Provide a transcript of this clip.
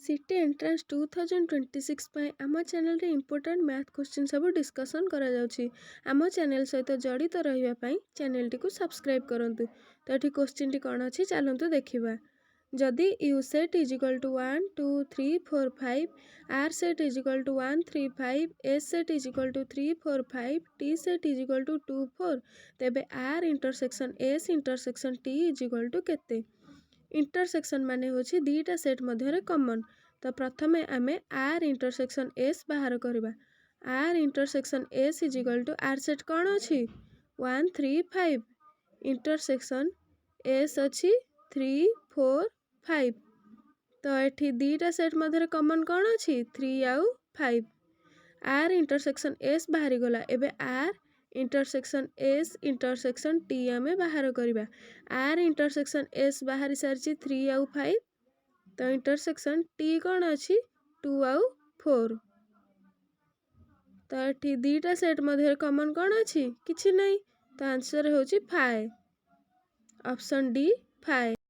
City entrance 2026 ପାଇଁ ଆମ ଚ୍ୟାନେଲରେ ଇମ୍ପୋର୍ଟାଣ୍ଟ ମ୍ୟାଥ୍ କ୍ୱେଶ୍ଚିନ୍ ସବୁ ଡିସ୍କସନ୍ କରାଯାଉଛି। ଆମ ଚ୍ୟାନେଲ ସହିତ ଜଡ଼ିତ ରହିବା ପାଇଁ ଚ୍ୟାନେଲଟିକୁ ସବସ୍କ୍ରାଇବ୍ କରନ୍ତୁ। ତ ଏଠି କ୍ୱେଶ୍ଚିନ୍ଟି କ'ଣ ଅଛି ଚାଲନ୍ତୁ ଦେଖିବା। ଯଦି U set is equal to 1 2 3 4 5, R set is equal to 1 3 5, S set is equal to 3 4 5, T set is equal to 2 4, ତେବେ R intersection S intersection T is equal to କେତେ? इंटरसेक्शन माने होछि दीटा सेट मध्य कमन। तो प्रथमे आमे आर इंटरसेक्शन एस बाहर करवा। R intersection S is equal to R set कौन अच्छी 1 3 5, इंटरसेक्शन एस अच्छी 3 4 5। तो ये दीटा सेट मध्य कमन कौन अच्छी 3 आउ 5। आर इंटरसेक्शन एस बाहरी गला। एबे R intersection S intersection T आमे बाहर करवा। आर इंटरसेक्शन एस बाहरी सारी 3 आउ 5। तो इंटरसेक्शन टी कौन अच्छी 2 आउ 4। तो ये दीटा सेट मध्य कमन कौन अच्छी किछि नहीं। तो आंसर होछि 5, ऑप्शन डी 5।